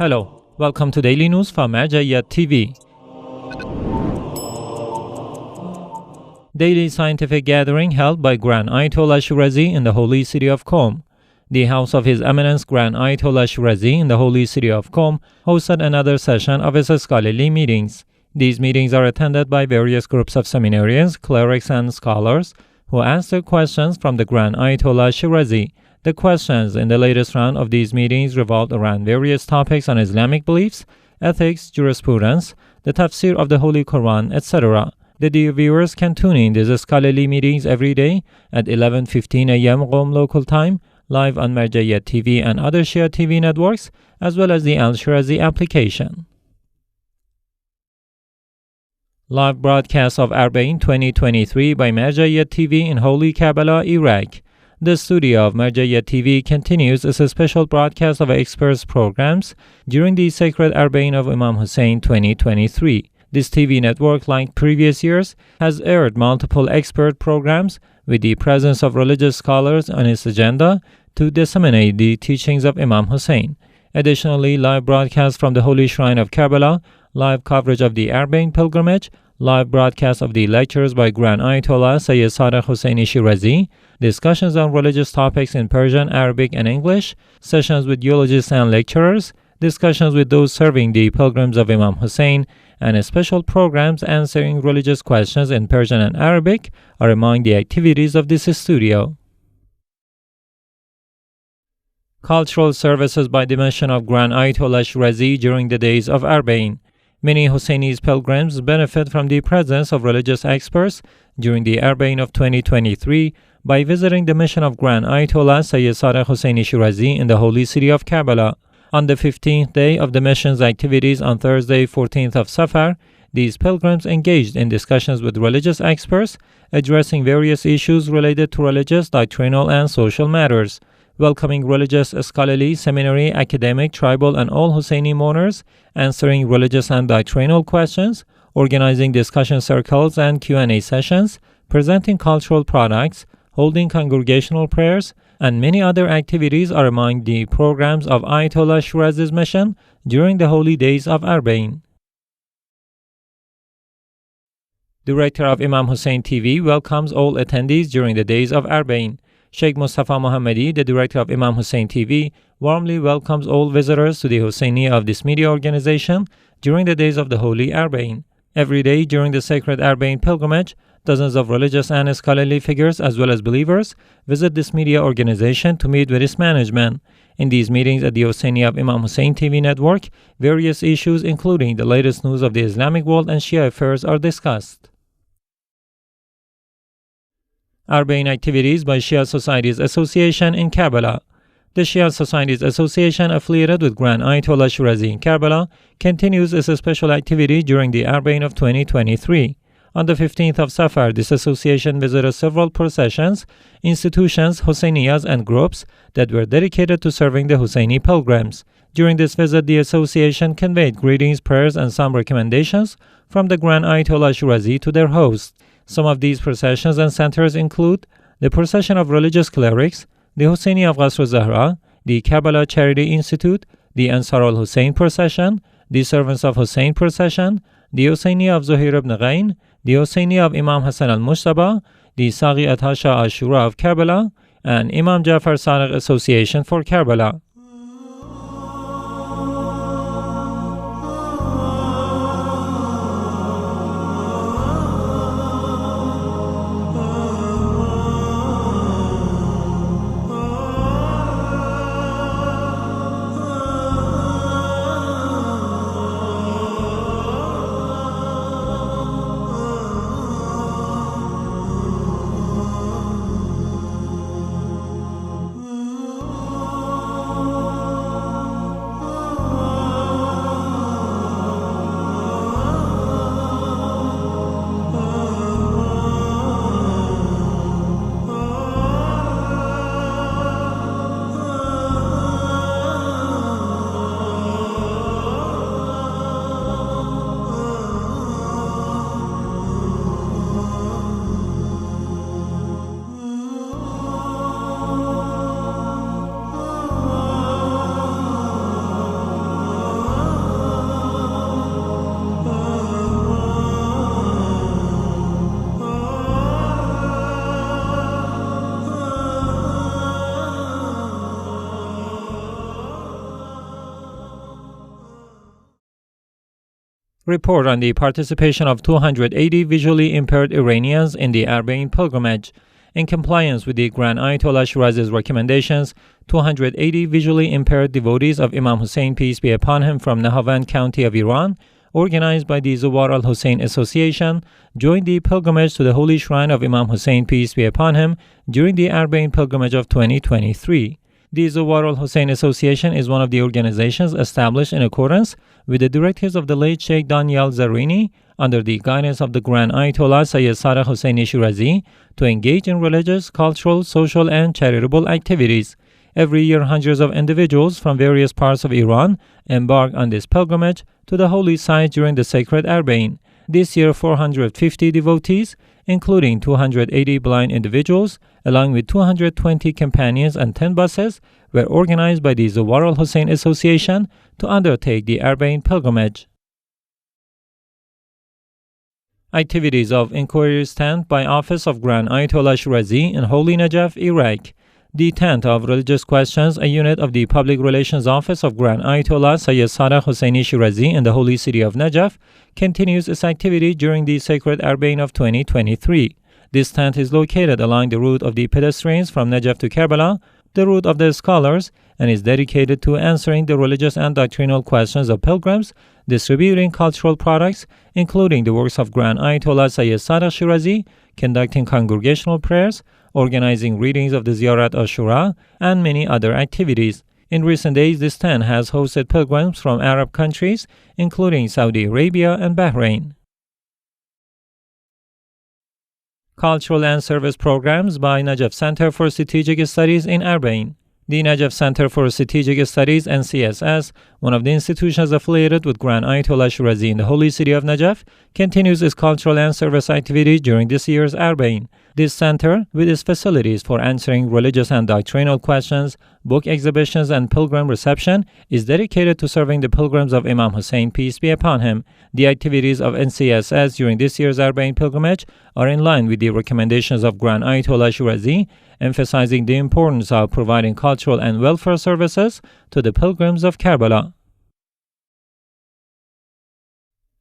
Hello, welcome to Daily News from Marjaeyat TV. Daily scientific gathering held by Grand Ayatollah Shirazi in the holy city of Qom. The house of His Eminence Grand Ayatollah Shirazi in the holy city of Qom hosted another session of its scholarly meetings. These meetings are attended by various groups of seminarians, clerics, and scholars who answer questions from the Grand Ayatollah Shirazi. The questions in the latest round of these meetings revolved around various topics on Islamic beliefs, ethics, jurisprudence, the tafsir of the Holy Quran, etc. The dear viewers can tune in these scholarly meetings every day at 11:15 a.m. Qom local time, live on Marjaeyat TV and other Shia TV networks, as well as the Al-Shirazi application. Live broadcast of Arbaeen 2023 by Marjaeyat TV in Holy Karbala, Iraq. The studio of Marjaeyat TV continues its special broadcast of experts programs during the sacred Arbaeen of Imam Hussein 2023. This TV network, like previous years, has aired multiple expert programs with the presence of religious scholars on its agenda to disseminate the teachings of Imam Hussein. Additionally, live broadcasts from the Holy Shrine of Karbala, live coverage of the Arbaeen pilgrimage, live broadcast of the lectures by Grand Ayatollah Sayyid Husseini Shirazi, discussions on religious topics in Persian, Arabic, and English, sessions with eulogists and lecturers, discussions with those serving the Pilgrims of Imam Hussein, and special programs answering religious questions in Persian and Arabic are among the activities of this studio. Cultural services by the mission of Grand Ayatollah Shirazi during the days of Arbaeen. Many Husseini's pilgrims benefit from the presence of religious experts during the Arbaeen of 2023 by visiting the mission of Grand Ayatollah Sayyid Husseini Shirazi in the holy city of Karbala. On the 15th day of the mission's activities on Thursday, 14th of Saffar, these pilgrims engaged in discussions with religious experts addressing various issues related to religious, doctrinal, and social matters, welcoming religious, scholarly, seminary, academic, tribal, and all Husseini mourners, answering religious and doctrinal questions, organizing discussion circles and Q&A sessions, presenting cultural products, holding congregational prayers, and many other activities are among the programs of Ayatollah Shirazi's mission during the holy days of Arbaeen. Director of Imam Hussein TV welcomes all attendees during the days of Arbaeen. Sheikh Mustafa Mohammadi, the director of Imam Hussein TV, warmly welcomes all visitors to the Husseini of this media organization during the days of the holy Arbaeen. Every day during the sacred Arbaeen pilgrimage, dozens of religious and scholarly figures as well as believers visit this media organization to meet with its management. In these meetings at the Husseini of Imam Hussein TV network, various issues including the latest news of the Islamic world and Shia affairs are discussed. Arbaeen activities by Shia Societies Association in Karbala. The Shia Societies Association, affiliated with Grand Ayatollah Shirazi in Karbala, continues its special activity during the Arbaeen of 2023. On the 15th of Saffar, this association visited several processions, institutions, Husseinias, and groups that were dedicated to serving the Husseini pilgrims. During this visit, the association conveyed greetings, prayers, and some recommendations from the Grand Ayatollah Shirazi to their hosts. Some of these processions and centers include the Procession of Religious Clerics, the Husseini of Qasr al-Zahra, the Karbala Charity Institute, the Ansar al-Hussein Procession, the Servants of Hussein Procession, the Husseini of Zuhair ibn Ghain, the Husseini of Imam Hasan al-Mujtaba, the Saghiyat Hasha al-Shura of Karbala, and Imam Jafar Sadiq Association for Karbala. Report on the participation of 280 visually impaired Iranians in the Arbaeen pilgrimage. In compliance with the Grand Ayatollah Shirazi's recommendations, 280 visually impaired devotees of Imam Hussein, peace be upon him, from Nahavand County of Iran, organized by the Zawar al-Hussein Association, joined the pilgrimage to the Holy Shrine of Imam Hussein, peace be upon him, during the Arbaeen pilgrimage of 2023. The Zawar al-Hussein Association is one of the organizations established in accordance with the directives of the late Sheikh Daniel Zarini, under the guidance of the Grand Ayatollah Sayyid Sadr Husseini Shirazi, to engage in religious, cultural, social, and charitable activities. Every year, hundreds of individuals from various parts of Iran embark on this pilgrimage to the holy site during the sacred Arbaeen. This year, 450 devotees, including 280 blind individuals, along with 220 companions and 10 buses, were organized by the Zawar al-Hussein Association to undertake the Arbaeen pilgrimage. Activities of Inquiry Tent by Office of Grand Ayatollah Shirazi in Holy Najaf, Iraq. The Tent of Religious Questions, a unit of the Public Relations Office of Grand Ayatollah Sayyid Sadr Husseini Shirazi in the holy city of Najaf, continues its activity during the sacred Arbaeen of 2023. This tent is located along the route of the pedestrians from Najaf to Karbala, the route of the scholars, and is dedicated to answering the religious and doctrinal questions of pilgrims, distributing cultural products, including the works of Grand Ayatollah Sayyid Sadr Shirazi, conducting congregational prayers, organizing readings of the Ziyarat al-Shura, and many other activities. In recent days, this tent has hosted pilgrims from Arab countries, including Saudi Arabia and Bahrain. Cultural and Service Programs by Najaf Center for Strategic Studies in Arbaeen. The Najaf Center for Strategic Studies, NCSS, one of the institutions affiliated with Grand Ayatollah Shirazi in the holy city of Najaf, continues its cultural and service activities during this year's Arbaeen. This center, with its facilities for answering religious and doctrinal questions, book exhibitions, and pilgrim reception, is dedicated to serving the pilgrims of Imam Hussein, peace be upon him. The activities of NCSS during this year's Arbaeen pilgrimage are in line with the recommendations of Grand Ayatollah Shirazi, emphasizing the importance of providing cultural and welfare services to the pilgrims of Karbala.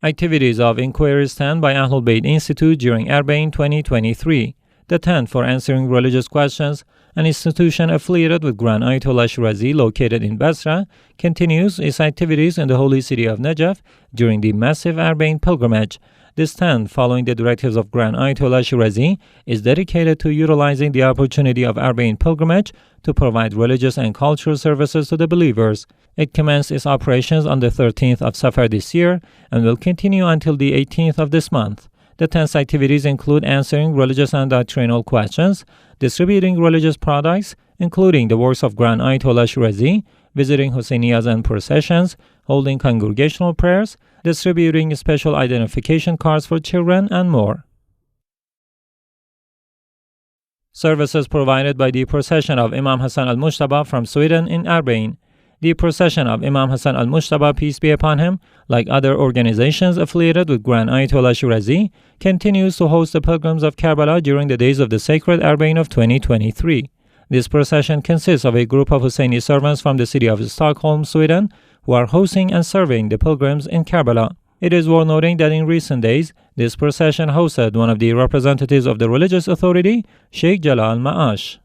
Activities of Inquiry Tent by Ahlul Bayt Institute during Arbaeen 2023. The Tent for Answering Religious Questions, an institution affiliated with Grand Ayatollah Shirazi located in Basra, continues its activities in the holy city of Najaf during the massive Arbaeen pilgrimage. This tent, following the directives of Grand Ayatollah Shirazi, is dedicated to utilizing the opportunity of Arbaeen pilgrimage to provide religious and cultural services to the believers. It commenced its operations on the 13th of Saffar this year and will continue until the 18th of this month. The tent's activities include answering religious and doctrinal questions, distributing religious products, including the works of Grand Ayatollah Shirazi, visiting Husseinias and processions, holding congregational prayers, distributing special identification cards for children, and more. Services provided by the Procession of Imam Hasan al-Mujtaba from Sweden in Arbaeen. The Procession of Imam Hasan al-Mujtaba, peace be upon him, like other organizations affiliated with Grand Ayatollah Shirazi, continues to host the pilgrims of Karbala during the days of the sacred Arbaeen of 2023. This procession consists of a group of Husseini servants from the city of Stockholm, Sweden, who are hosting and serving the pilgrims in Karbala. It is worth noting that in recent days, this procession hosted one of the representatives of the religious authority, Sheikh Jalal Ma'ash.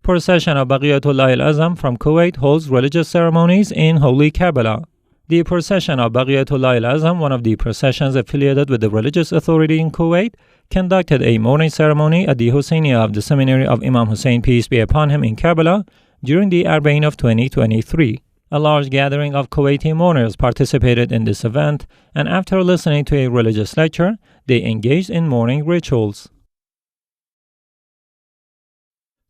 Procession of Baqiyatullah al-Azam from Kuwait holds religious ceremonies in Holy Karbala. The Procession of Baqiyatullah al-Azam, one of the processions affiliated with the religious authority in Kuwait, conducted a mourning ceremony at the Husseinia of the Seminary of Imam Hussein, peace be upon him, in Karbala during the Arbaeen of 2023. A large gathering of Kuwaiti mourners participated in this event, and after listening to a religious lecture, they engaged in mourning rituals.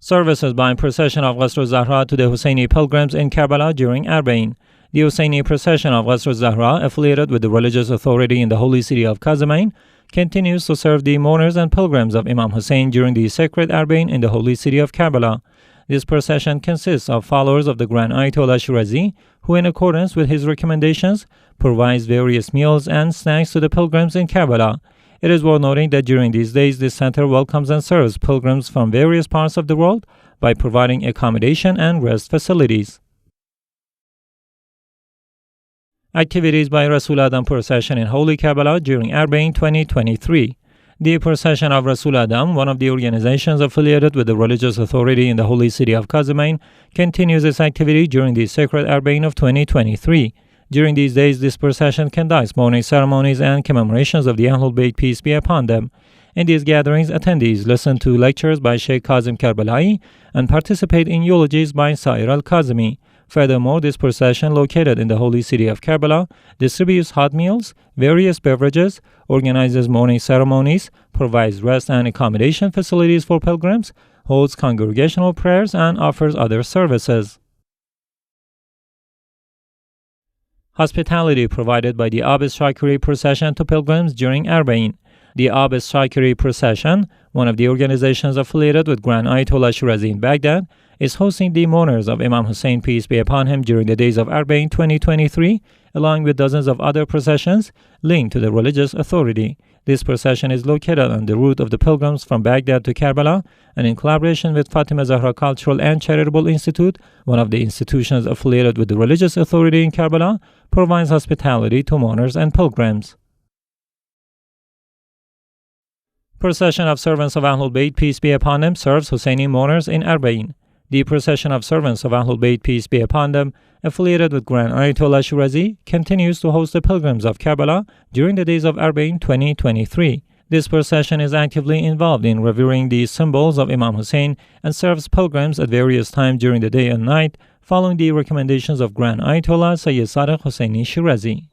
Services by Procession of Qasr al-Zahra to the Husseini pilgrims in Karbala during Arbaeen. The Husseini Procession of Qasr al-Zahra, affiliated with the religious authority in the holy city of Azam, continues to serve the mourners and pilgrims of Imam Hussein during the sacred Arbaeen in the holy city of Karbala. This procession consists of followers of the Grand Ayatollah Shirazi, who, in accordance with his recommendations, provides various meals and snacks to the pilgrims in Karbala. It is worth noting that during these days, this center welcomes and serves pilgrims from various parts of the world by providing accommodation and rest facilities. Activities by Rasul Adam procession in Holy Karbala during Arbaeen 2023. The Procession of Rasul Adam, one of the organizations affiliated with the religious authority in the holy city of Qasr, continues its activity during the sacred Arbaeen of 2023. During these days, this procession conducts mourning ceremonies and commemorations of the Ahlul Bayt, peace be upon them. In these gatherings, attendees listen to lectures by Sheikh Kazim Karbalai and participate in eulogies by Sair al-Kazimi. Furthermore, this procession, located in the holy city of Karbala, distributes hot meals, various beverages, organizes mourning ceremonies, provides rest and accommodation facilities for pilgrims, holds congregational prayers, and offers other services. Hospitality provided by the Abis Shakeri procession to pilgrims during Arbaeen. The Abis Shakeri procession, one of the organizations affiliated with Grand Ayatollah Shirazi in Baghdad, is hosting the mourners of Imam Hussein, peace be upon him, during the days of Arbaeen 2023, along with dozens of other processions linked to the religious authority. This procession is located on the route of the pilgrims from Baghdad to Karbala, and in collaboration with Fatima Zahra Cultural and Charitable Institute, one of the institutions affiliated with the religious authority in Karbala, provides hospitality to mourners and pilgrims. Procession of Servants of Ahlul Bayt, peace be upon them, serves Husseini mourners in Arbaeen. The Procession of Servants of Ahlul Bayt, peace be upon them, affiliated with Grand Ayatollah Shirazi, continues to host the pilgrims of Karbala during the days of Arbaeen 2023. This procession is actively involved in revering the symbols of Imam Hussein and serves pilgrims at various times during the day and night, following the recommendations of Grand Ayatollah Sayyid Sadiq Husseini Shirazi.